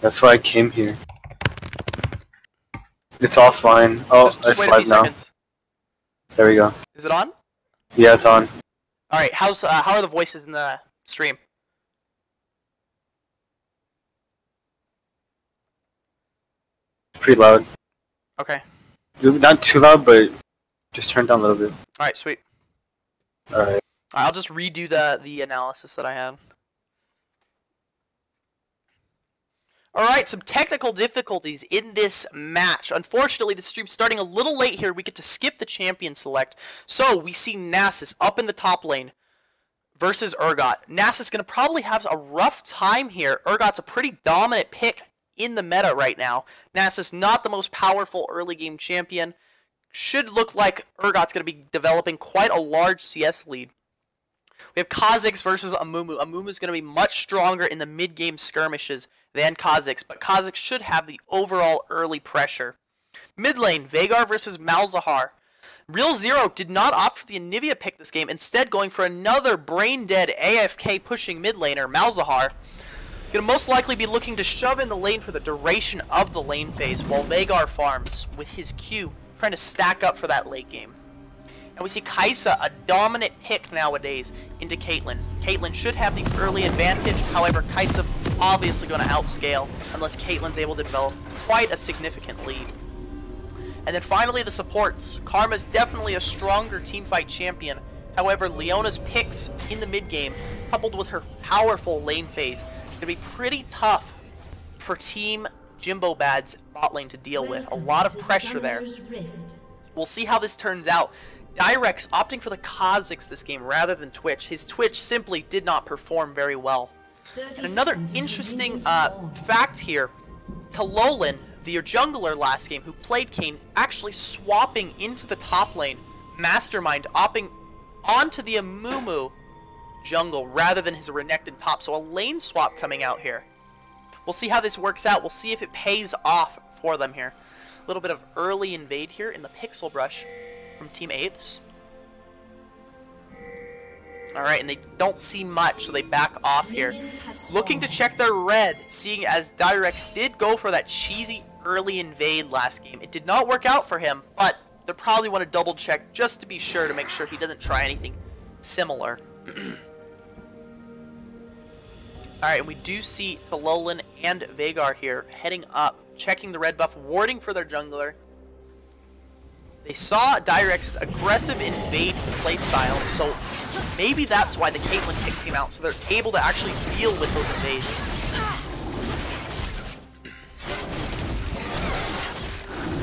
That's why I came here. It's offline. Oh, Just it's wait a few live now. seconds. There we go. Is it on? Yeah, it's on. All right. How are the voices in the stream? Pretty loud. Okay. Not too loud, but just turn down a little bit. All right. Sweet. All right. I'll just redo the analysis that I had. Alright, some technical difficulties in this match. Unfortunately, the stream's starting a little late here. We get to skip the champion select. So, we see Nasus up in the top lane versus Urgot. Nasus going to probably have a rough time here. Urgot's a pretty dominant pick in the meta right now. Nasus not the most powerful early game champion. Should look like Urgot's going to be developing quite a large CS lead. We have Kha'Zix versus Amumu. Amumu's going to be much stronger in the mid-game skirmishes than Kha'Zix, but Kha'Zix should have the overall early pressure. Mid lane, Veigar versus Malzahar. Real Zero did not opt for the Anivia pick this game, instead going for another brain-dead AFK pushing mid laner, Malzahar. Going to most likely be looking to shove in the lane for the duration of the lane phase, while Veigar farms with his Q, trying to stack up for that late game. And we see Kai'Sa, a dominant pick nowadays, into Caitlyn. Caitlyn should have the early advantage, however, Kai'Sa obviously going to outscale unless Caitlyn's able to develop quite a significant lead. And then finally the supports. Karma's definitely a stronger teamfight champion, however, Leona's picks in the mid game, coupled with her powerful lane phase, is going to be pretty tough for Team Jimbobad's bot lane to deal with. A lot of pressure there. We'll see how this turns out. Direx opting for the Kha'Zix this game rather than Twitch. His Twitch simply did not perform very well. And another interesting fact here, Talolin, the jungler last game who played Kayn, actually swapping into the top lane, Mastermind opting onto the Amumu jungle rather than his Renekton top. So a lane swap coming out here. We'll see how this works out. We'll see if it pays off for them here. A little bit of early invade here in the Pixel Brush from Team APES. Alright, and they don't see much, so they back off here. Looking to check their red, seeing as Direx did go for that cheesy early invade last game. It did not work out for him, but they probably want to double check just to be sure, to make sure he doesn't try anything similar. Alright, and we do see Talolin and Veigar here heading up, checking the red buff, warding for their jungler. They saw Direx's aggressive invade playstyle, so maybe that's why the Caitlyn pick came out, so they're able to actually deal with those invades.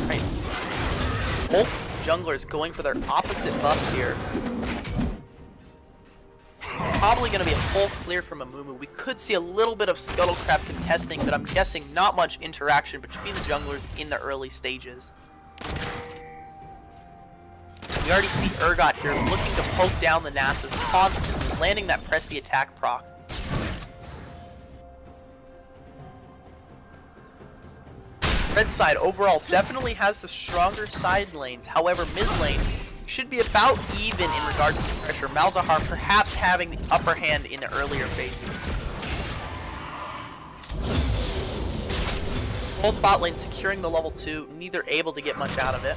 Right. Both junglers going for their opposite buffs here. Probably going to be a full clear from Amumu. We could see a little bit of Scuttlecrab contesting, but I'm guessing not much interaction between the junglers in the early stages. We already see Urgot here looking to poke down the Nasus constantly, landing that press the attack proc. Red side overall definitely has the stronger side lanes, however mid lane should be about even in regards to pressure. Malzahar perhaps having the upper hand in the earlier phases. Both bot lanes securing the level 2, neither able to get much out of it.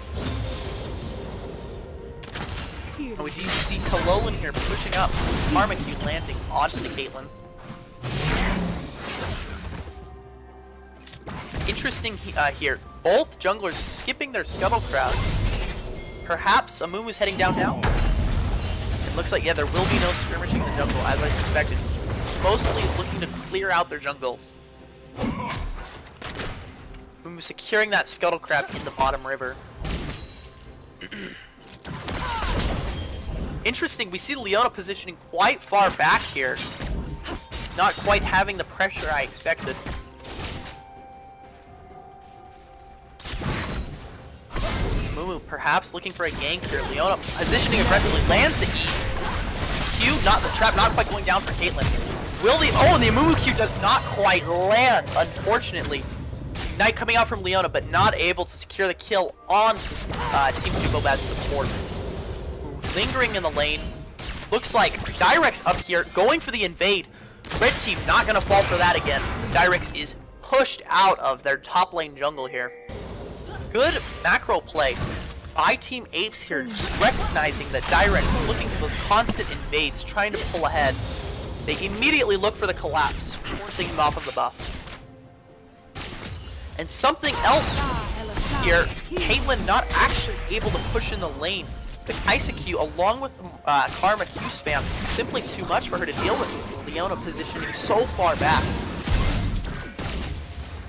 And we do see Talolin here pushing up, Karmakyu landing onto the Caitlyn. Interesting here, both junglers skipping their Scuttlecrabs. Perhaps Amumu's heading down now. It looks like, yeah, there will be no skirmishing in the jungle, as I suspected. Mostly looking to clear out their jungles. Amumu securing that Scuttlecrab in the bottom river. Interesting, we see Leona positioning quite far back here. Not quite having the pressure I expected. Mumu perhaps looking for a gank here. Leona positioning aggressively, lands the E. Q, not the trap, not quite going down for Caitlyn. Will the, oh, the Mumu Q does not quite land, unfortunately. Ignite coming out from Leona, but not able to secure the kill onto Team Jimbobad's support. Lingering in the lane. Looks like Direx up here, going for the invade. Red team not going to fall for that again. Direx is pushed out of their top lane jungle here. Good macro play by Team Apes here, recognizing that Direct's looking for those constant invades, trying to pull ahead. They immediately look for the collapse, forcing him off of the buff. And something else here, Caitlyn not actually able to push in the lane. The Kaisa Q, along with Karma Q spam, simply too much for her to deal with. Leona positioning so far back.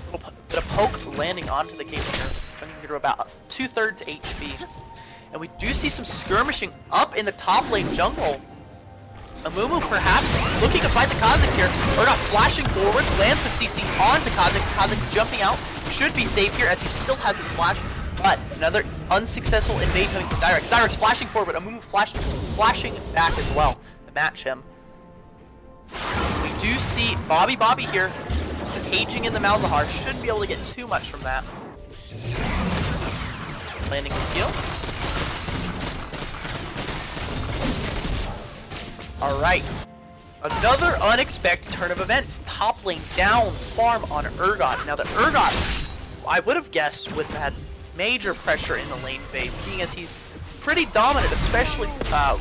A little bit of poke landing onto the Caitlyn here, bringing her to about 2/3 HP. And we do see some skirmishing up in the top lane jungle. Amumu perhaps looking to fight the Kazakhs here. Urgot flashing forward, lands the CC onto Kazakh. Kazakh's jumping out. Should be safe here as he still has his flash. But another unsuccessful invade coming from Direx. Direx flashing forward, Amumu flashing back as well to match him. We do see Bobby here caging in the Malzahar. Shouldn't be able to get too much from that. Landing the kill. Alright. Another unexpected turn of events. Top lane down farm on Urgot. Now the Urgot, I would have guessed, would have had major pressure in the lane phase, seeing as he's pretty dominant, especially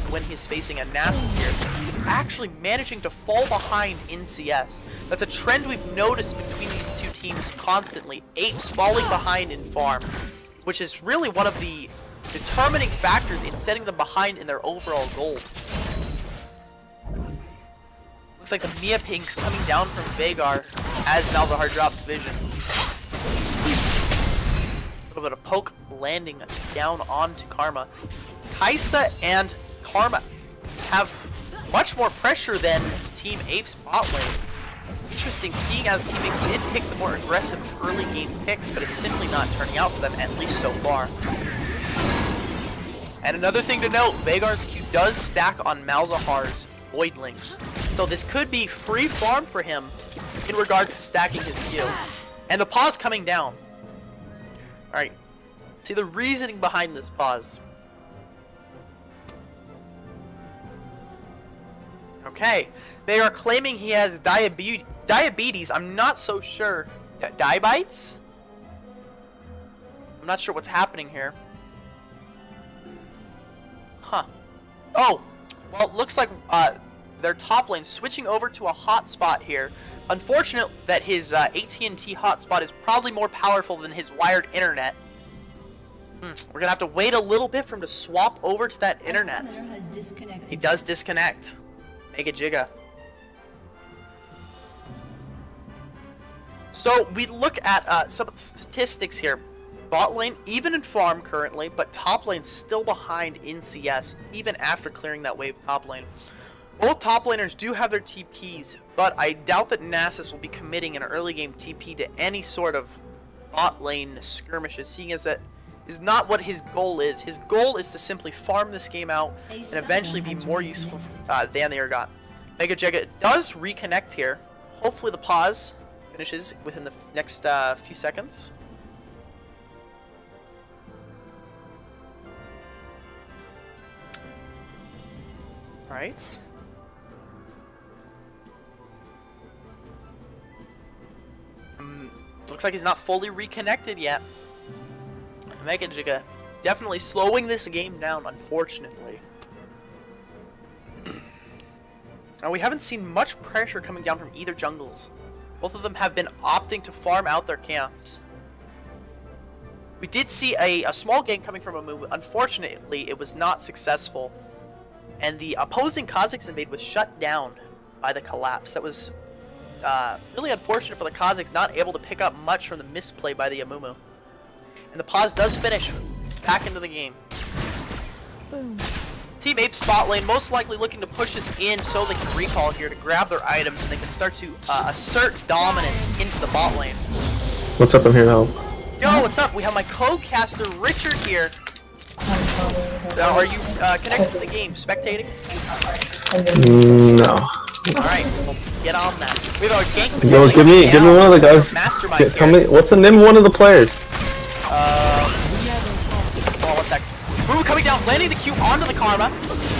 when he's facing a Nasus here. He's actually managing to fall behind in CS. That's a trend we've noticed between these two teams constantly. Apes falling behind in farm, which is really one of the determining factors in setting them behind in their overall goal. Looks like the Mia Pinks coming down from Veigar as Malzahar drops vision. A little bit of poke landing down onto Karma. Kaisa and Karma have much more pressure than Team Apes bot lane. Interesting, seeing as Team Apes did pick the more aggressive early game picks, but it's simply not turning out for them, at least so far. And another thing to note, Veigar's Q does stack on Malzahar's Voidling. So this could be free farm for him in regards to stacking his Q. And the pause coming down. Alright, see the reasoning behind this pause. Okay, they are claiming he has diabetes. I'm not so sure. Diabites? I'm not sure what's happening here. Huh. Oh, well, it looks like their top lane switching over to a hotspot here. Unfortunate that his AT&T hotspot is probably more powerful than his wired internet. We're gonna have to wait a little bit for him to swap over to that internet. He does disconnect. Mega Jigga. So we look at some of the statistics here. Bot lane, even in farm currently, but top lane still behind in CS, even after clearing that wave top lane. Both top laners do have their TPs, but I doubt that Nasus will be committing an early game TP to any sort of bot lane skirmishes, seeing as that is not what his goal is. His goal is to simply farm this game out and eventually be more useful than the Urgot. Mega Jigga does reconnect here. Hopefully the pause finishes within the next few seconds. Alright. Looks like he's not fully reconnected yet. Mega Jigga definitely slowing this game down, unfortunately. Now, we haven't seen much pressure coming down from either jungles. Both of them have been opting to farm out their camps. We did see a small gank coming from Amumu. Unfortunately, it was not successful. And the opposing Kazakhs invade was shut down by the collapse. That was really unfortunate for the Kazakhs, not able to pick up much from the misplay by the Amumu. And the pause does finish back into the game. Boom. Team Apes bot lane most likely looking to push this in so they can recall here to grab their items and they can start to assert dominance into the bot lane. What's up? I'm here to help. Yo, what's up? We have my co-caster Richard here. Are you connected to the game, spectating? No. Alright, well, get on that. We have our gank. Yo, give me one of the guys. Mastermind. Tell me, what's the name of one of the players? Hold on 1 sec. Boo coming down, landing the Q onto the Karma.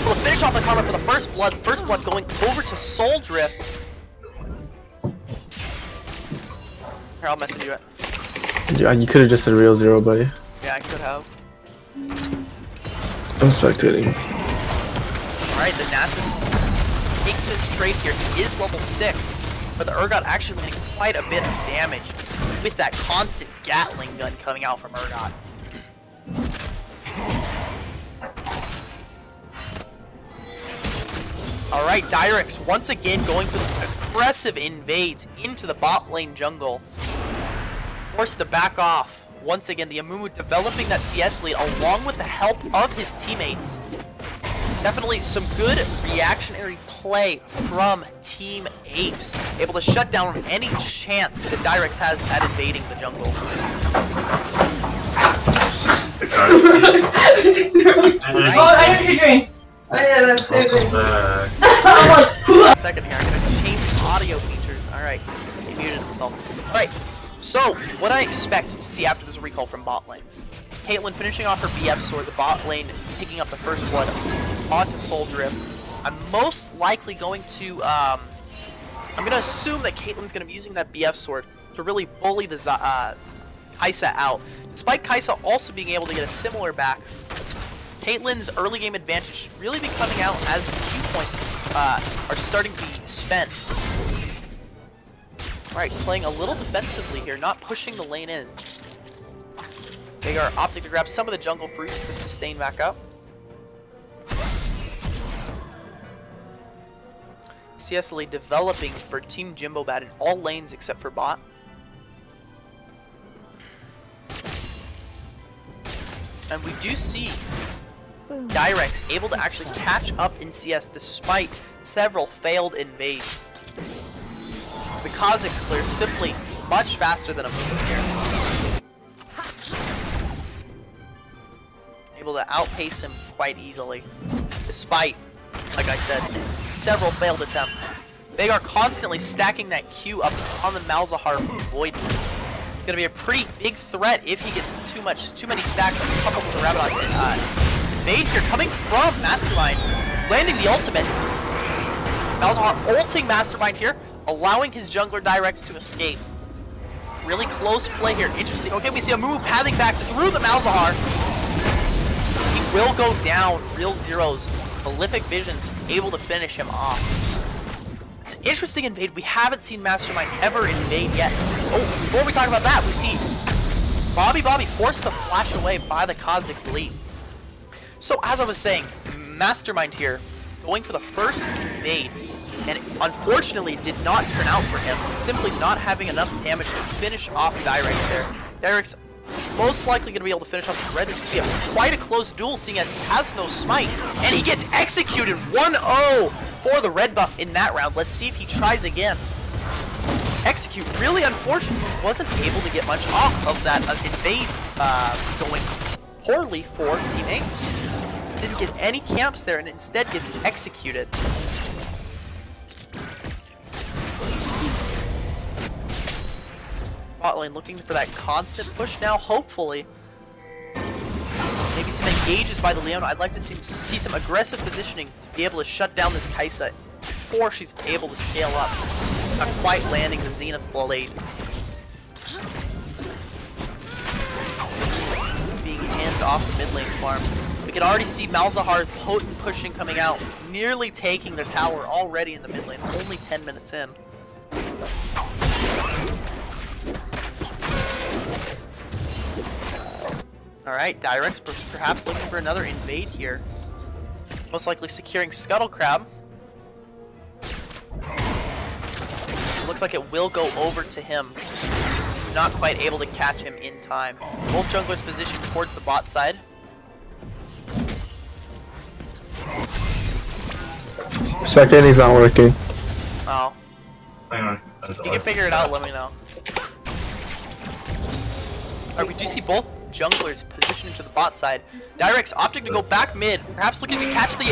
We'll finish off the Karma for the first blood. First blood going over to Soul Drift. Here, I'll message you it. Yeah, you could have just said real zero, buddy. Yeah, I could have. I'm spectating. Alright, the Nasus take this trade here. He is level 6, but the Urgot actually landing quite a bit of damage with that constant Gatling gun coming out from Urgot. Alright, Dirix once again going for this aggressive invades into the bot lane jungle. Forced to back off. Once again, the Amumu developing that CS lead along with the help of his teammates. Definitely some good reactionary play from Team APES. Able to shut down any chance that Dirix has at invading the jungle. Right. Oh, I know your drinks. Oh yeah, that's it. I'm like, Second here, I'm gonna change audio features. Alright, he muted himself. Alright, so what I expect to see after this recall from bot lane. Caitlyn finishing off her BF sword, the bot lane picking up the first blood onto Soul Drift. I'm most likely going to, I'm gonna assume that Caitlyn's gonna be using that BF sword to really bully the Kai'Sa out. Despite Kai'Sa also being able to get a similar back, Caitlyn's early game advantage really be coming out as Q points are starting to be spent. Alright, playing a little defensively here, not pushing the lane in. They are opting to grab some of the jungle fruits to sustain back up. CS lane developing for Team Jimbobad in all lanes except for bot. And we do see Dirix able to actually catch up in CS despite several failed invades. The Kha'Zix clear simply much faster than a move here. Able to outpace him quite easily, despite, like I said, several failed attempts. They are constantly stacking that Q up on the Malzahar Void Blades. It's gonna be a pretty big threat if he gets too many stacks on coupled with the Rabadon's invade here coming from Mastermind, landing the ultimate. Malzahar ulting Mastermind here, allowing his jungler Dirix to escape. Really close play here. Interesting. Okay, we see a move pathing back through the Malzahar. He will go down. Real zeros. Prolific Visions able to finish him off. It's an interesting invade. We haven't seen Mastermind ever invade yet. Oh, before we talk about that, we see Bobby forced to flash away by the Kha'Zix lead. So as I was saying, Mastermind here going for the first invade, and it unfortunately did not turn out for him, simply not having enough damage to finish off Dirix there. Dirix most likely going to be able to finish off his red. This could be quite a close duel, seeing as he has no smite, and he gets executed 1-0 for the red buff in that round. Let's see if he tries again. Execute, really unfortunate, wasn't able to get much off of that invade going poorly for Team APES. Didn't get any camps there and instead gets executed. Bot lane looking for that constant push now, hopefully. Maybe some engages by the Leona. I'd like to see some aggressive positioning to be able to shut down this Kai'Sa before she's able to scale up. Not quite landing the Zenith Blade. Being handed off the mid lane farm. We can already see Malzahar's potent pushing coming out, nearly taking the tower already in the mid lane, only 10 minutes in. Alright, Dirix perhaps looking for another invade here. Most likely securing Scuttle Crab. Looks like it will go over to him. Not quite able to catch him in time. Both junglers positioned towards the bot side. Spectating's not working. Oh. If you can figure it out, let me know. Alright, we do see both junglers positioned to the bot side. Dirix opting to go back mid, perhaps looking to catch the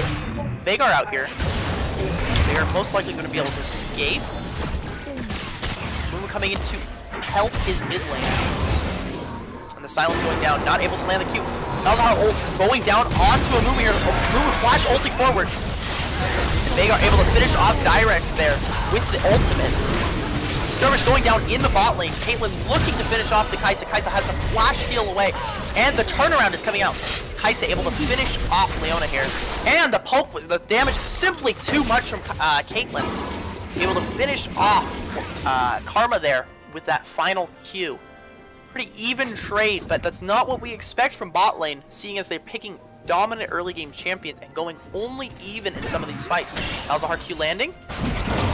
Veigar out here. They are most likely going to be able to escape. Moon coming in to help his mid lane. And the silence going down, not able to land the Q. Malzahar ult going down onto a Moon here. Moon flash ulting forward. And Veigar able to finish off Dirix there with the ultimate. Skirmish going down in the bot lane. Caitlyn looking to finish off the Kai'Sa. Kai'Sa has the flash heal away. And the turnaround is coming out. Kai'Sa able to finish off Leona here. And the poke, the damage is simply too much from Caitlyn. Able to finish off Karma there with that final Q. Pretty even trade, but that's not what we expect from bot lane, seeing as they're picking dominant early game champions and going only even in some of these fights. Malzahar Q landing,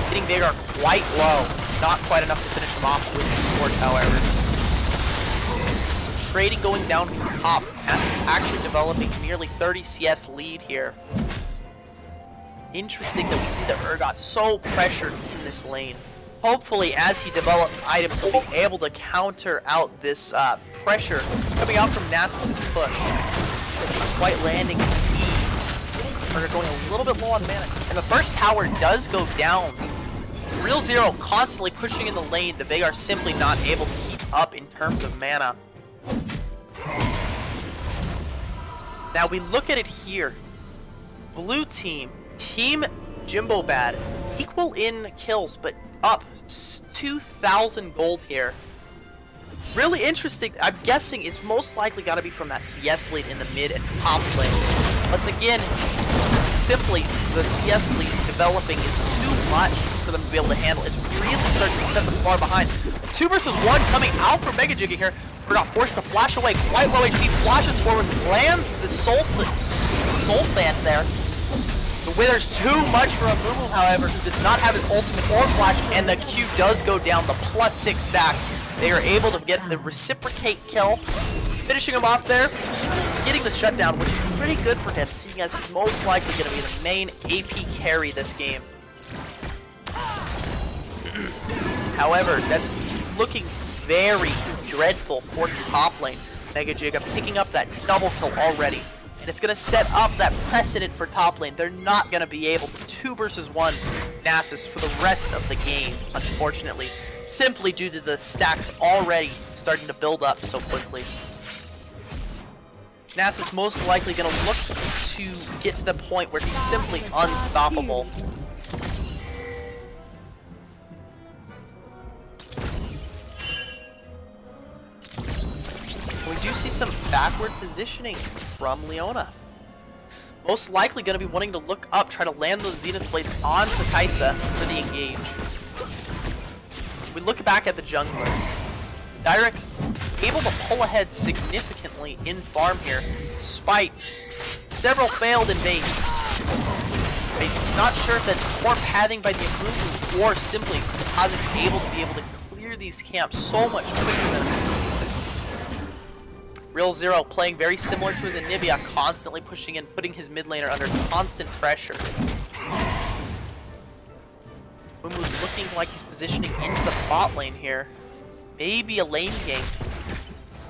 hitting Veigar quite low, not quite enough to finish him off with the support, however. So trading going down from the top, Nasus actually developing nearly 30 CS lead here. Interesting that we see the Urgot so pressured in this lane. Hopefully, as he develops items, he'll be able to counter out this pressure coming out from Nasus's push. Not quite landing the E. Urgot going a little bit low on mana. And the first tower does go down. Real Zero constantly pushing in the lane. The Veigar simply not able to keep up in terms of mana. Now we look at it here. Blue team, Team Jimbobad, equal in kills, but up 2,000 gold here. Really interesting. I'm guessing it's most likely got to be from that CS lead in the mid and top lane. Once again, simply the CS lead developing is too much for them to be able to handle. It's really starting to set them far behind. 2 versus 1 coming out for Mega Jiggy here. We're not forced to flash away. Quite low HP. Flashes forward, lands the soul sand there. The Wither's too much for Amumu, however, who does not have his ultimate or flash, and the Q does go down the +6 stacks. They are able to get the reciprocate kill, finishing him off there, getting the shutdown, which is pretty good for him, seeing as he's most likely going to be the main AP carry this game. However, that's looking very dreadful for top lane. Mega Giga picking up that double kill already. And it's going to set up that precedent for top lane. They're not going to be able to 2 versus 1 Nasus for the rest of the game, unfortunately. Simply due to the stacks already starting to build up so quickly. Nasus most likely going to look to get to the point where he's simply unstoppable. We do see some backward positioning from Leona. Most likely going to be wanting to look up, try to land those Zenith Blades onto Kai'Sa for the engage. We look back at the junglers. Direct's able to pull ahead significantly in farm here, despite several failed invades. I'm not sure if that's poor pathing by the Amumu or simply Kha'Zix's able to clear these camps so much quicker than Real Zero playing very similar to his Anivia, constantly pushing in, putting his mid laner under constant pressure. Mumu's looking like he's positioning into the bot lane here. Maybe a lane game.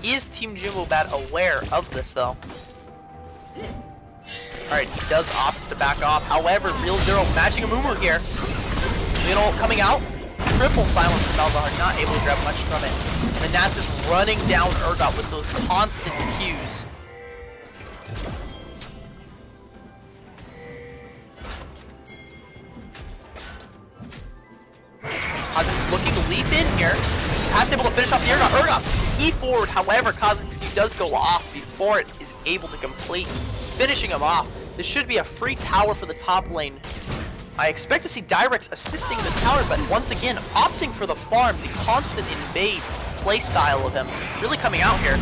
Is Team Jimbobad aware of this though? Alright, he does opt to back off. However, Real Zero matching a Mumu here. Little coming out. Triple silence from Malzahar, not able to grab much from it. And the Nasus is running down Urgot with those constant Qs. Kha'Zix looking to leap in here. Perhaps able to finish off the Urgot. Urgot E forward, however, Kha'Zix's Q does go off before it is able to complete, finishing him off. This should be a free tower for the top lane. I expect to see Direx assisting this tower, but once again, opting for the farm, the constant invade playstyle of him, really coming out here.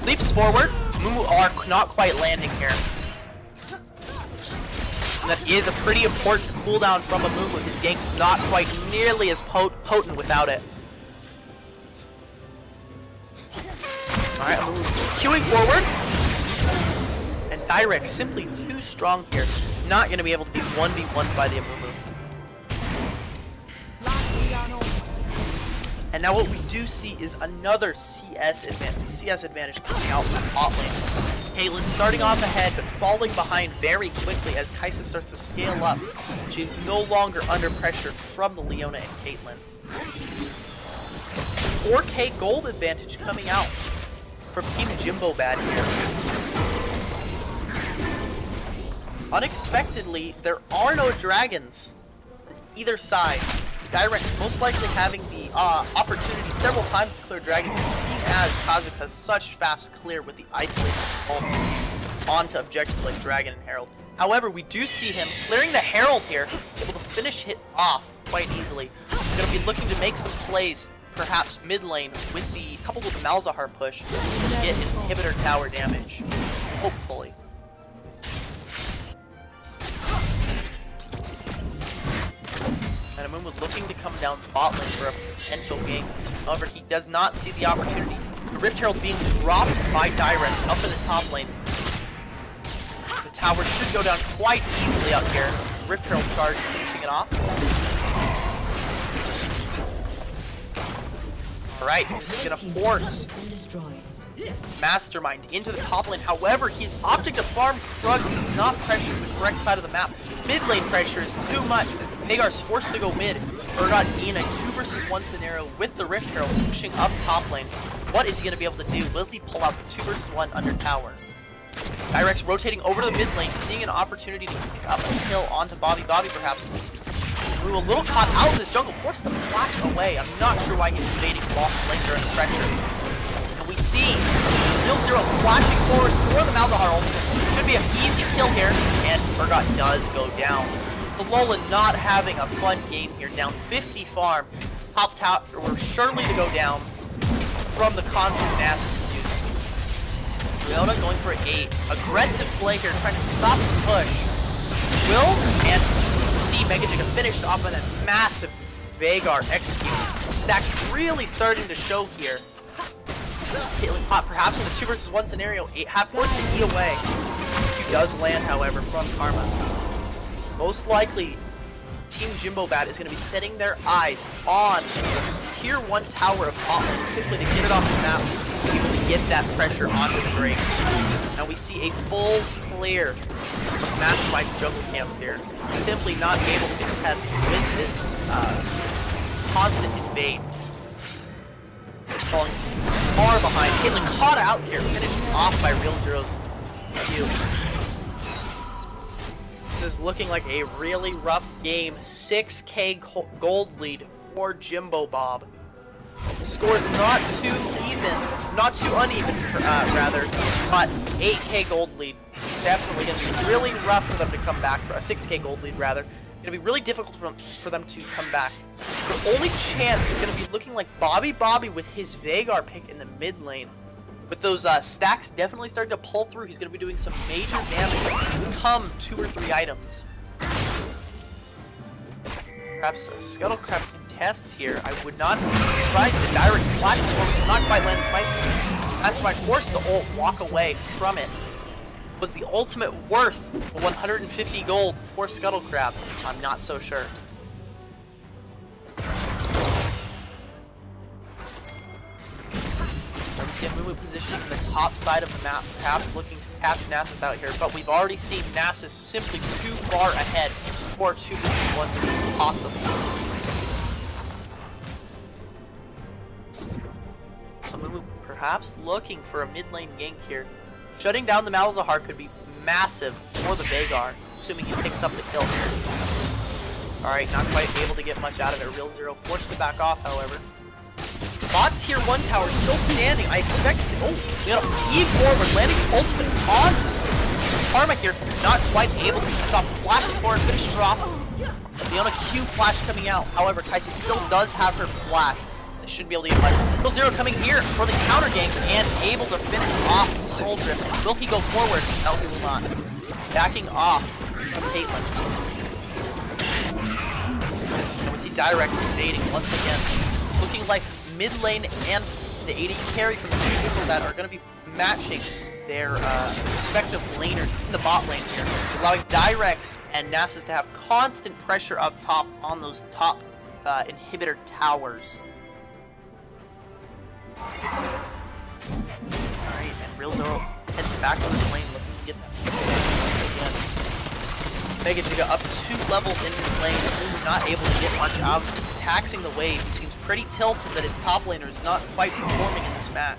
Leaps forward, Mumu are not quite landing here. And that is a pretty important cooldown from Amumu. His gank's not quite nearly as potent without it. Alright, Amumu queuing forward. And Direx simply too strong here. Not going to be able to be 1v1 by the Amumu. And now what we do see is another CS advantage coming out from the bot lane. Caitlyn starting off ahead, but falling behind very quickly as Kai'Sa starts to scale up. She's no longer under pressure from the Leona and Caitlyn. 4K gold advantage coming out from Team Jimbobad here. Unexpectedly, there are no dragons on either side. Direx most likely having the opportunity several times to clear Dragon, seeing as Kha'Zix has such fast clear with the isolated ult onto objectives like Dragon and Herald. However, we do see him clearing the Herald here, able to finish it off quite easily. He's going to be looking to make some plays, perhaps mid lane, with the coupled with the Malzahar push to get inhibitor tower damage, hopefully. And Amumu looking to come down bot lane for a potential gank. However, he does not see the opportunity. The Rift Herald being dropped by Dyrex up in the top lane. The tower should go down quite easily out here. Rift Herald charge finishing it off. Alright, this is gonna force Mastermind into the top lane. However, he's opting to farm Krugs. He's not pressured the correct side of the map. Mid lane pressure is too much. Veigar's forced to go mid. Urgot in a 2 versus 1 scenario with the Rift Herald pushing up top lane. What is he going to be able to do? Will he pull out the 2 versus 1 under tower? Dyrex rotating over to the mid lane, seeing an opportunity to pick up a kill onto Bobby. Bobby perhaps. We were a little caught out in this jungle, forced to flash away. I'm not sure why he's evading Bob's lane during pressure. And we see Real0 flashing forward for the Malzahar ultimate. Should be an easy kill here, and Urgot does go down. The Lola not having a fun game here, down 50 farm. Top tower, we're surely to go down from the constant Nasus use. Leona going for a aggressive play here, trying to stop the push. Will and see Mega Giga finished off on a massive Veigar execute. Stacks really starting to show here. Caitlyn Pot perhaps in the 2 versus 1 scenario, forced the E away. She does land, however, from Karma. Most likely, Team Jimbobad is going to be setting their eyes on the tier 1 tower of Botland simply to get it off the map, to get that pressure onto the Drake. Now we see a full clear of Mastermind's jungle camps here, simply not able to contest with this constant invade. Falling far behind. Caitlyn caught out here, finished off by Real0's Q. This is looking like a really rough game. 6k gold lead for Jimbobad. The score is not too uneven, rather, but 8k gold lead. Definitely going to be really rough for them to come back, for a 6k gold lead rather. Going to be really difficult for them to come back. The only chance is going to be looking like Bobby with his Veigar pick in the mid lane. With those stacks definitely starting to pull through, he's going to be doing some major damage come 2 or 3 items. Perhaps a Scuttle Crab contest here. I would not be surprised if Dyrex flashes forward, not quite land the smite. Mastermind forced the ult, walk away from it. Was the ultimate worth 150 gold for Scuttle Crab? I'm not so sure. We see Amumu positioning in the top side of the map, perhaps looking to catch Nasus out here, but we've already seen Nasus simply too far ahead for 2 versus 1 possible. Amumu perhaps looking for a mid lane gank here. Shutting down the Malzahar could be massive for the Veigar, assuming he picks up the kill here. Alright, not quite able to get much out of it. Real0 forced to back off, however. Bot tier 1 tower still standing. I expect to see. Oh, Leona heave forward, landing the ultimate onto Karma here. Not quite able to stop. Flashes forward, finishes her off. Leona Q flash coming out. However, Kaisi still does have her flash. They should be able to get much. Real0 coming here for the counter gank and able to finish off Soul Drift. Will he go forward? No, he will not. Backing off from Caitlyn. And we see Dyrex invading once again. Looking like mid lane and the AD carry from the two people that are going to be matching their respective laners in the bot lane here, allowing Dyrex and Nasus to have constant pressure up top on those top inhibitor towers. Alright, and Real0 heads back to his lane looking to get that once again. Mega Giga up 2 levels in his lane, Amumu not able to get much out. He's taxing the wave. He seems pretty tilted that his top laner is not quite performing in this match.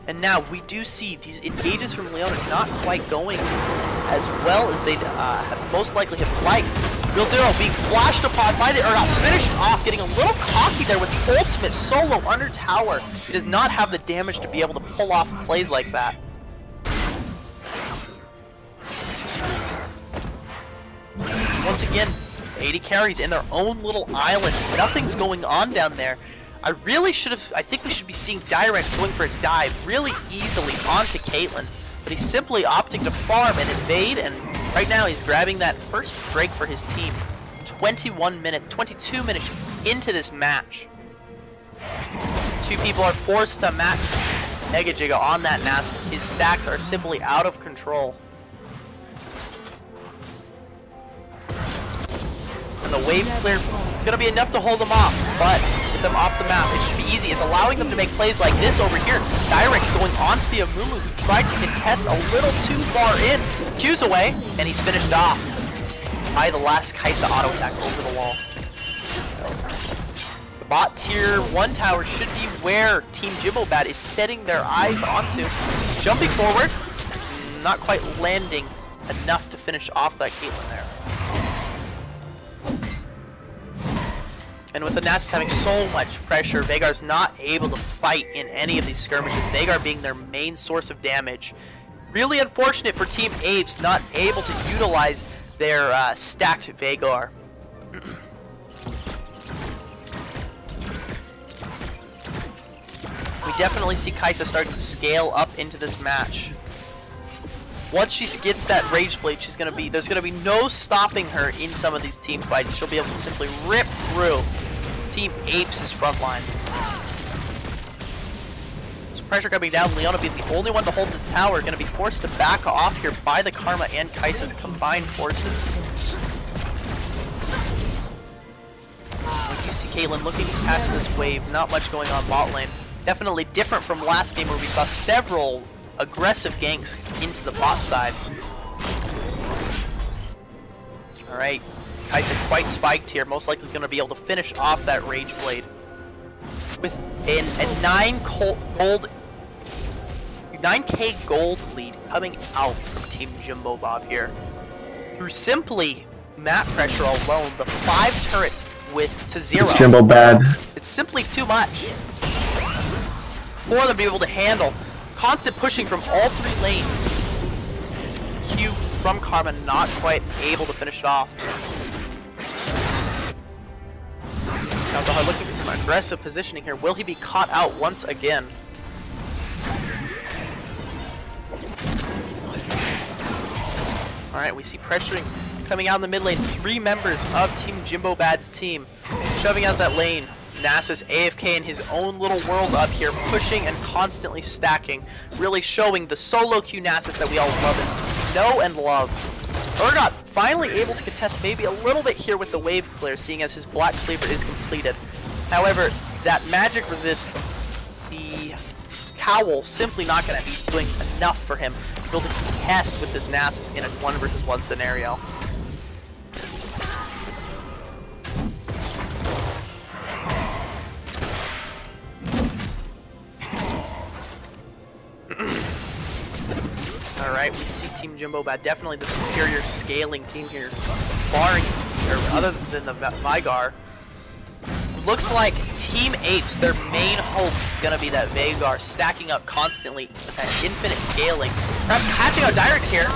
And now we do see these engages from Leona not quite going as well as they'd have most likely have liked. Real Zero being flashed upon by the Urgot, finished off, getting a little cocky there with the ultimate solo under tower. He does not have the damage to be able to pull off plays like that. Once again, AD carries in their own little island. Nothing's going on down there. I think we should be seeing Dyrex going for a dive really easily onto Caitlyn, but he's simply opting to farm and invade, and right now he's grabbing that first Drake for his team. 22 minutes into this match. Two people are forced to match Mega Giga on that Nasus. His stacks are simply out of control. And the wave clear is going to be enough to hold them off, but get them off the map. It should be easy. It's allowing them to make plays like this over here. Dyrex going onto the Amumu, who tried to contest a little too far in. Q's away, and he's finished off by the last Kai'Sa auto attack over the wall. The bot tier 1 tower should be where Team Jimbobad is setting their eyes onto. Jumping forward, not quite landing enough to finish off that Caitlyn there. And with the Nasus having so much pressure, Veigar's not able to fight in any of these skirmishes, Veigar being their main source of damage. Really unfortunate for Team APES, not able to utilize their stacked Veigar. We definitely see Kai'Sa starting to scale up into this match. Once she gets that Rage Blade, there's gonna be no stopping her in some of these team fights. She'll be able to simply rip through Team APES' front line. So pressure coming down, Leona being the only one to hold this tower, gonna be forced to back off here by the Karma and Kai'Sa's combined forces. You see Caitlyn looking to catch this wave, not much going on bot lane. Definitely different from last game where we saw several aggressive ganks into the bot side. Alright, Kai'Sa quite spiked here, most likely going to be able to finish off that Rage Blade. With a 9k gold lead coming out from Team Jimbobad here. Through simply map pressure alone, the 5 turrets to 0. It's Jimbobad. It's simply too much for them to be able to handle. Constant pushing from all 3 lanes. Q from Karma not quite able to finish it off. Now Zahar looking for some aggressive positioning here. Will he be caught out once again? Alright, we see pressuring coming out in the mid lane. 3 members of Team Jimbobad's team shoving out that lane. Nasus AFK in his own little world up here, pushing and constantly stacking, really showing the solo queue Nasus that we all know and love. Urgot finally able to contest maybe a little bit here with the wave clear, seeing as his Black Cleaver is completed. However, that magic resists the Cowl, simply not going to be doing enough for him to be able to contest with this Nasus in a 1 versus 1 scenario. Alright, we see Team Jimbobad definitely the superior scaling team here, barring, or other than the Veigar. Looks like Team APES, their main hope is going to be that Veigar stacking up constantly at infinite scaling. Perhaps catching out Dyrex here,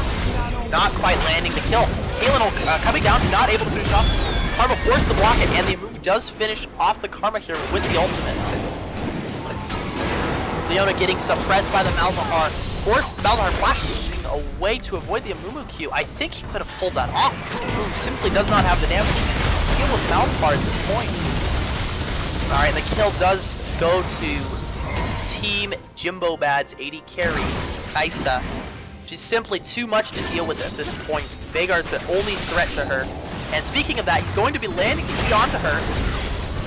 not quite landing the kill. Caitlyn coming down, not able to finish off. Karma forced to block it, and the Amumu does finish off the Karma here with the ultimate. Leona getting suppressed by the Malzahar. Forced the Malzahar flashing away to avoid the Amumu Q. I think he could have pulled that off. Amumu simply does not have the damage to deal with Malzahar at this point. Alright, the kill does go to Team Jimbobad's AD carry, Kai'Sa. She's simply too much to deal with at this point. Veigar's the only threat to her. And speaking of that, he's going to be landing TP onto her.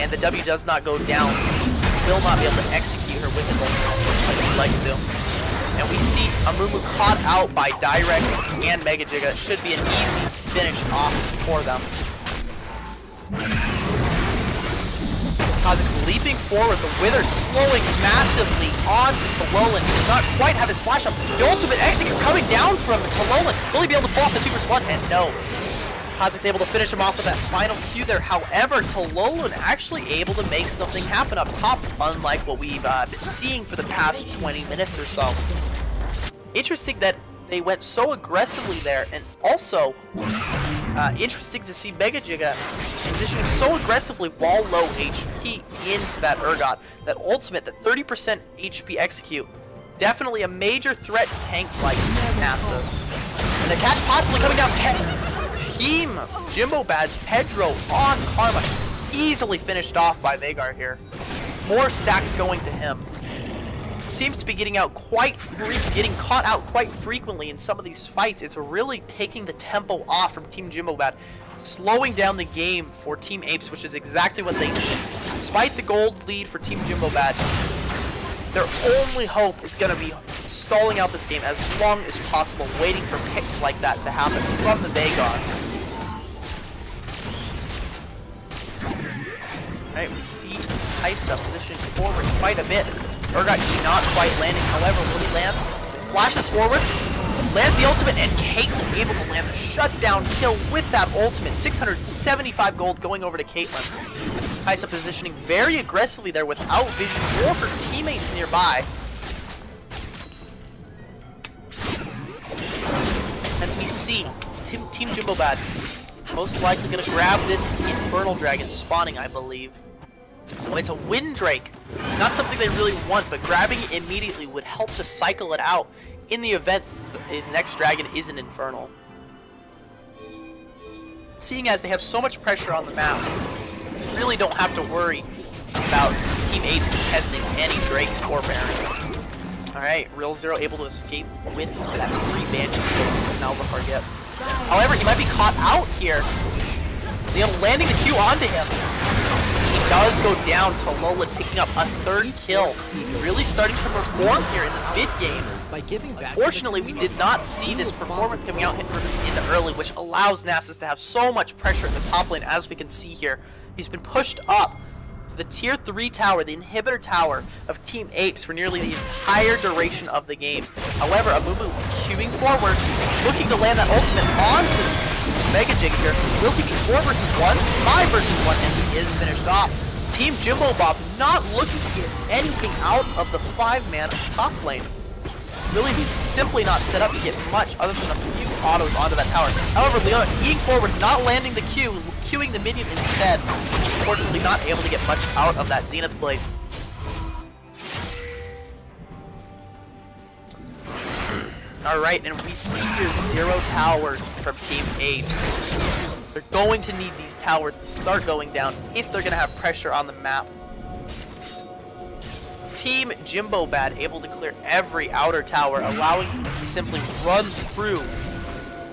And the W does not go down, so he will not be able to execute her with his ultimate like he'd like to do. And we see Amumu caught out by Dyrex and Mega Giga. Should be an easy finish off for them. Kha'Zix leaping forward, the Wither slowing massively onto Talolan. He does not quite have his flash up. The ultimate execute coming down from Talolan. Will he be able to pull off the 2 vs 1? And no. Kha'Zix's able to finish him off with that final Q there. However, Tololan actually able to make something happen up top, unlike what we've been seeing for the past 20 minutes or so. Interesting that they went so aggressively there, and also interesting to see Mega Giga positioning so aggressively while low HP into that Urgot. That ultimate, that 30% HP execute, definitely a major threat to tanks like Nasus. And the catch possibly coming down. Team Jimbobad's Pedro on Karma, easily finished off by Veigar here. More stacks going to him. Seems to be getting caught out quite frequently in some of these fights. It's really taking the tempo off from Team Jimbobad, slowing down the game for Team APES, which is exactly what they need. Despite the gold lead for Team Jimbobad, their only hope is going to be stalling out this game as long as possible, waiting for picks like that to happen from the Veigar. Alright, we see Kaisa positioning forward quite a bit. Urgot not quite landing, however, when he lands, flashes forward, lands the ultimate, and Caitlyn able to land the shutdown kill with that ultimate. 675 gold going over to Caitlyn. Kaisa positioning very aggressively there without vision or her teammates nearby. And we see Team Jimbobad most likely going to grab this Infernal Dragon spawning, I believe. Oh, it's a Wind Drake. Not something they really want, but grabbing it immediately would help to cycle it out in the event the next dragon isn't Infernal. Seeing as they have so much pressure on the map, really don't have to worry about Team APES contesting any Drakes or Barons. Alright, Real Zero able to escape with that free Banshee kill that Malzahar gets. However, he might be caught out here. Landing the Q onto him. He does go down. Tololan picking up a third kill. Really starting to perform here in the mid game. Unfortunately, we did not see this performance coming out in the early, which allows Nasus to have so much pressure at the top lane, as we can see here. He's been pushed up to the tier 3 tower, the inhibitor tower of Team APES for nearly the entire duration of the game. However, Amumu queuing forward, looking to land that ultimate onto Mega Jig here. Will he be 4 versus 1, 5 versus 1, and he is finished off. Team Jimbobad not looking to get anything out of the 5-man top lane. Really simply not set up to get much other than a few autos onto that tower. However, Leona eking forward, not landing the Q, queuing the minion instead. Unfortunately, not able to get much out of that Zenith Blade. Alright, and we see here 0 towers from Team APES. They're going to need these towers to start going down if they're going to have pressure on the map. Team Jimbobad able to clear every outer tower, allowing him to simply run through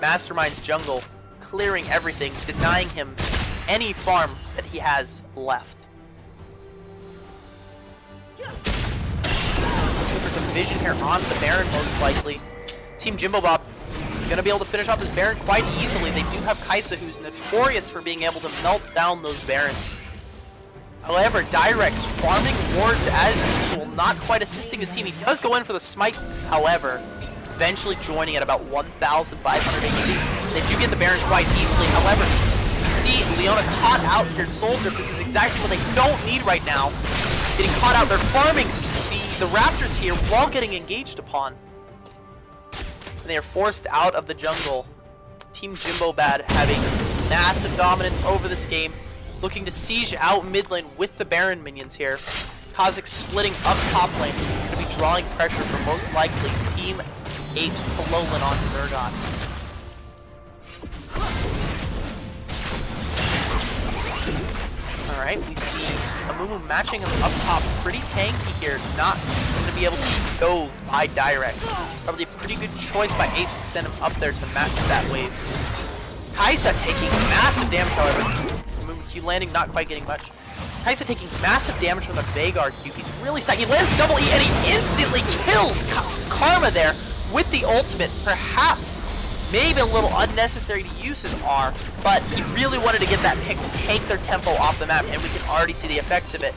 Mastermind's jungle, clearing everything, denying him any farm that he has left. Looking for some vision here on the Baron, most likely. Team Jimbobad gonna be able to finish off this Baron quite easily. They do have Kaisa, who's notorious for being able to melt down those Barons. However, Direx farming wards as usual, not quite assisting his team. He does go in for the smite, however, eventually joining at about 1,500 HP. They do get the Barons quite easily. However, you see Leona caught out here. Soldier, this is exactly what they don't need right now. Getting caught out, they're farming the Raptors here while getting engaged upon. And they are forced out of the jungle. Team Jimbobad having massive dominance over this game. Looking to siege out mid lane with the Baron minions here. Kha'Zix splitting up top lane. Going to be drawing pressure for most likely Team APES Tololan on Urgot. Alright, we see Amumu matching him up top. Pretty tanky here. Not going to be able to go by direct. Probably a pretty good choice by APES to send him up there to match that wave. Kaisa taking massive damage, however. Q landing, not quite getting much. Kaisa taking massive damage from the Veigar Q. He's really stuck. He lands double E and he instantly kills Karma there with the ultimate. Perhaps, maybe a little unnecessary to use his R, but he really wanted to get that pick to take their tempo off the map, and we can already see the effects of it.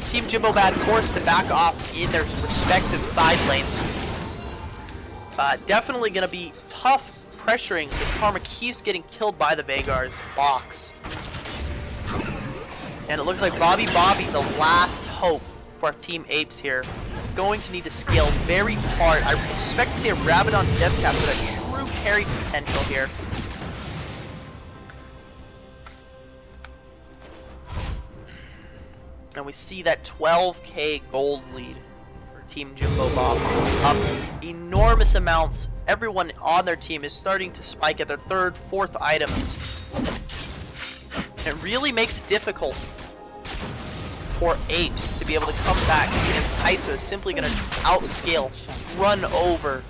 Team Jimbobad forced to back off in their respective side lanes. Definitely going to be tough pressuring, but Karma keeps getting killed by the Veigar's box. And it looks like Bobby, the last hope for Team Apes here, is going to need to scale very hard. I expect to see a Rabadon Deathcap with a true carry potential here. And we see that 12k gold lead for Team Jimbobad. Up enormous amounts. Everyone on their team is starting to spike at their 3rd, 4th items. It really makes it difficult for Apes to be able to come back, seeing as Kaisa is simply going to outscale, run over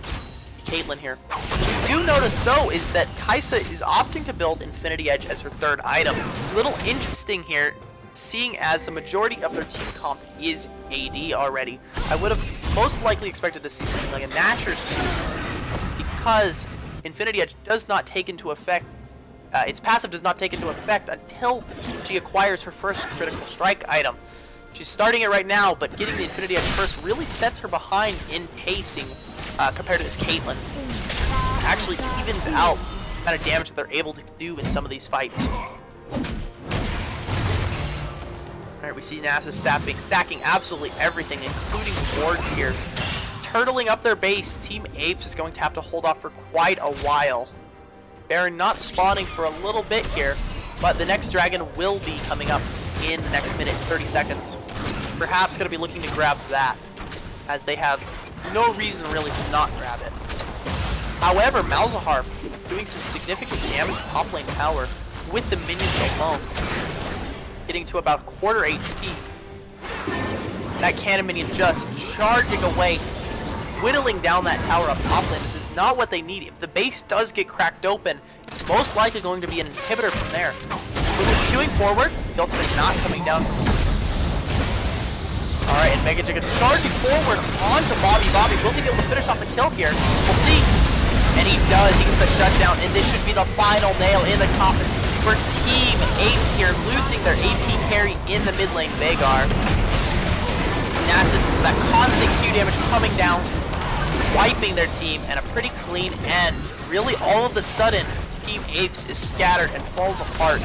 Caitlyn here. What you do notice though is that Kaisa is opting to build Infinity Edge as her 3rd item. A little interesting here, seeing as the majority of their team comp is AD already. I would have most likely expected to see something like a Nashor's team, because Infinity Edge does not take into effect, its passive does not take into effect until she acquires her first critical strike item. She's starting it right now, but getting the Infinity Edge first really sets her behind in pacing compared to this Caitlyn. Actually evens out the kind of damage that they're able to do in some of these fights. Alright, we see Nasus stacking absolutely everything, including wards here. Turtling up their base, Team Apes is going to have to hold off for quite a while. Baron not spawning for a little bit here, but the next dragon will be coming up in the next minute, 30 seconds. Perhaps going to be looking to grab that, as they have no reason really to not grab it. However, Malzahar doing some significant damage to top lane tower with the minions alone, getting to about quarter HP. That cannon minion just charging away, whittling down that tower up top lane. This is not what they need. If the base does get cracked open, it's most likely going to be an inhibitor from there. Queuing forward, the ultimate not coming down. Alright, and Mega Chicken charging forward onto Bobby. Will he be able to finish off the kill here? We'll see. And he does. He gets the shutdown, and this should be the final nail in the coffin for Team Apes here, losing their AP carry in the mid lane, Veigar. Nasus with that constant Q damage coming down, wiping their team, and a pretty clean end. Really, all of a sudden, Team Apes is scattered and falls apart.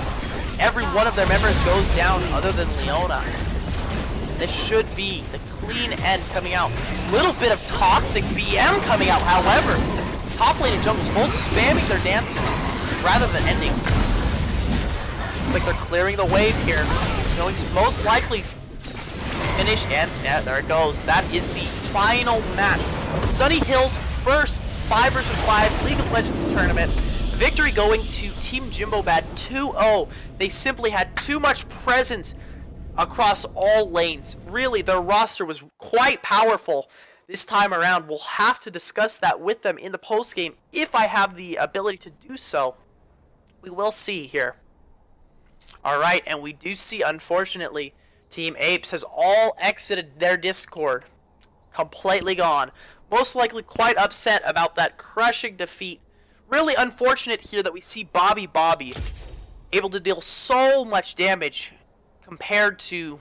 Every one of their members goes down other than Leona. This should be the clean end coming out. Little bit of toxic BM coming out, however. Top lane and jungles both spamming their dances rather than ending. Looks like they're clearing the wave here. Going to most likely finish, and yeah, there it goes. That is the final match. The Sunny Hills first 5 vs 5 League of Legends tournament. Victory going to Team Jimbobad 2-0. They simply had too much presence across all lanes. Really, their roster was quite powerful this time around. We'll have to discuss that with them in the postgame if I have the ability to do so. We will see here. Alright, and we do see, unfortunately, Team Apes has all exited their Discord. Completely gone. Most likely quite upset about that crushing defeat. Really unfortunate here that we see Bobby able to deal so much damage compared to,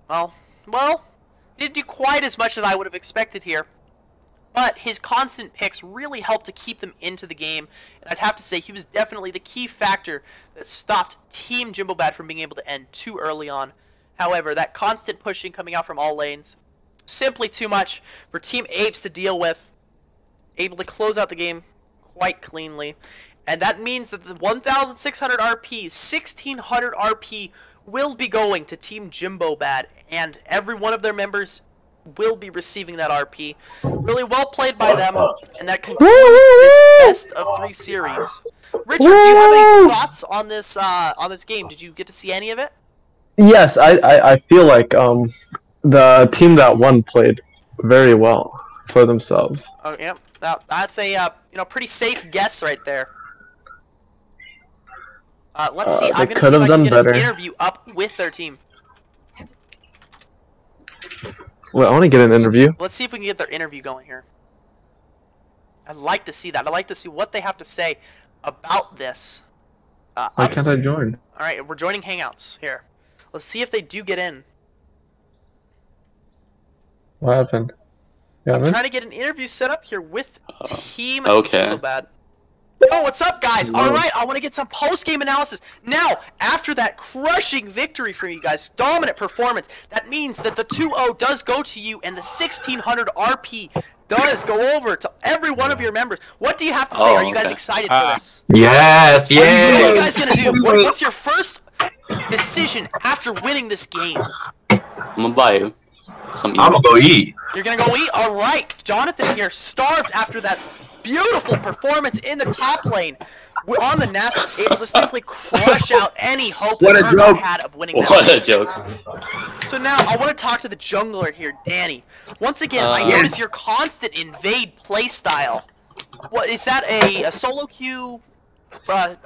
well, he didn't do quite as much as I would have expected here. But his constant picks really helped to keep them into the game, and I'd have to say he was definitely the key factor that stopped Team Jimbobad from being able to end too early on. However, that constant pushing coming out from all lanes, simply too much for Team Apes to deal with. Able to close out the game quite cleanly, and that means that the 1,600 RP, 1,600 RP will be going to Team Jimbobad, and every one of their members will be receiving that RP. Really well played by them, and that concludes this best of 3 series. Richard, do you have any thoughts on this game? Did you get to see any of it? Yes, I feel like the team that won played very well for themselves. Oh yeah, that's a pretty safe guess right there. Let's see. I'm gonna see if I can get an interview up with their team. Well, I want to get an interview. Let's see if we can get their interview going here. I'd like to see that. I'd like to see what they have to say about this. Why can't I join? Alright, we're joining Hangouts here. Let's see if they do get in. What happened? I'm trying to get an interview set up here with Team Jimbobad. Yo, what's up, guys? All right, I want to get some post-game analysis. Now, after that crushing victory for you guys, dominant performance, that means that the 2-0 does go to you, and the 1600 RP does go over to every one of your members. What do you have to say? Are you guys excited for this? Yes, What are you guys going to do? What's your first decision after winning this game? I'm gonna buy you some. I'm gonna go eat. You're going to go eat? All right. Jonathan here, starved after that beautiful performance in the top lane. We're on the Nasus, able to simply crush out any hope that Urgot had of winning that. What a joke. So now, I want to talk to the jungler here, Danny. Once again, I notice your constant invade playstyle. What, is that a solo queue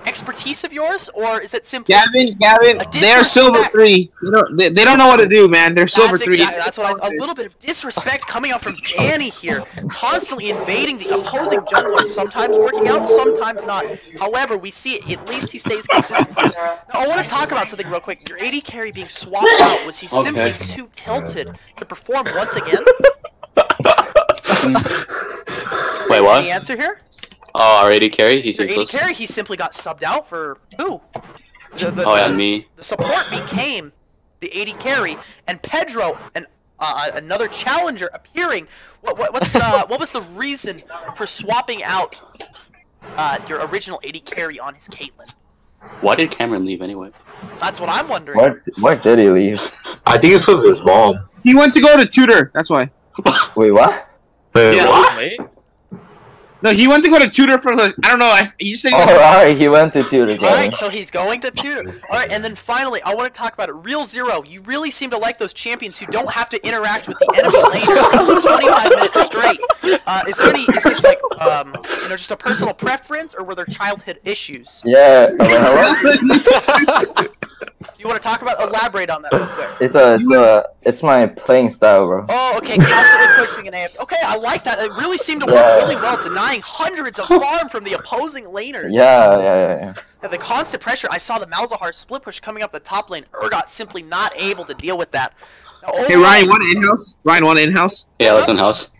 expertise of yours, or is that simply Gavin, they're silver 3. They don't know what to do, man. They're silver 3. Exactly, that's what a little bit of disrespect coming out from Danny here, constantly invading the opposing jungler, sometimes working out, sometimes not. However, we see it, at least he stays consistent. Now, I want to talk about something real quick. Your AD carry being swapped out, was he simply too tilted to perform once again? Wait, what? Any answer here? Oh, our AD carry? He's Your AD useless. carry, he simply got subbed out for who? Me. The support became the AD carry, and Pedro and another challenger appearing. What was the reason for swapping out your original AD carry on his Caitlyn? Why did Cameron leave anyway? That's what I'm wondering. Why did he leave? I think it's because of his mom. He went to go to tutor. That's why. Wait, what? Wait, what? No, he went to go to tutor for the. I don't know. He just said. Alright, he went to tutor. Alright, so he's going to tutor. Alright, and then finally, I want to talk about it. Real Zero, you really seem to like those champions who don't have to interact with the enemy laner 25 minutes straight. Is this like, just a personal preference, or were there childhood issues? Yeah. You want to elaborate on that real quick? It's my playing style, bro. Oh, okay, constantly pushing an AF. Okay, I like that. It really seemed to work really well, denying hundreds of farm from the opposing laners. Yeah. And the constant pressure, I saw the Malzahar split push coming up the top lane. Urgot simply not able to deal with that. Now, Hey, Ryan, want in-house? Ryan, in-house? Yeah, let's in-house.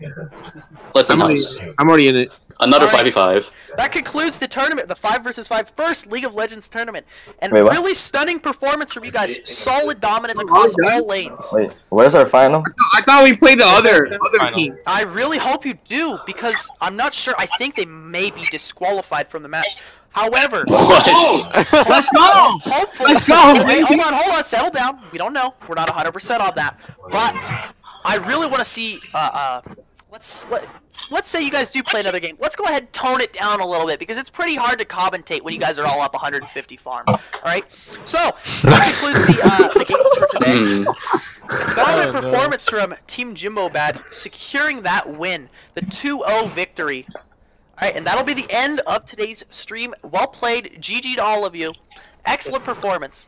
Let's in-house. I'm already in it. Another 5v5. That concludes the tournament, the 5 vs 5 first League of Legends tournament. And Wait, what? really stunning performance from you guys. Solid dominance across all lanes. Wait, where's our final? I thought we played the other team. I really hope you do, because I'm not sure. I think they may be disqualified from the match. However, Let's go! hopefully, Let's go! Wait, hold on, settle down. We don't know. We're not 100% on that. But I really want to see. Let's say you guys do play another game. Let's go ahead and tone it down a little bit, because it's pretty hard to commentate when you guys are all up 150 farm. All right. So that concludes the games for today. Dominant performance from Team Jimbobad, securing that win, the 2-0 victory. All right, and that'll be the end of today's stream. Well played, GG to all of you. Excellent performance.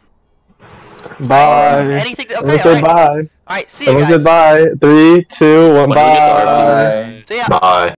Bye. Anything to, okay, all right. Bye. All right, see you guys. Goodbye. 3, 2, 1, bye. Bye. See ya. Bye.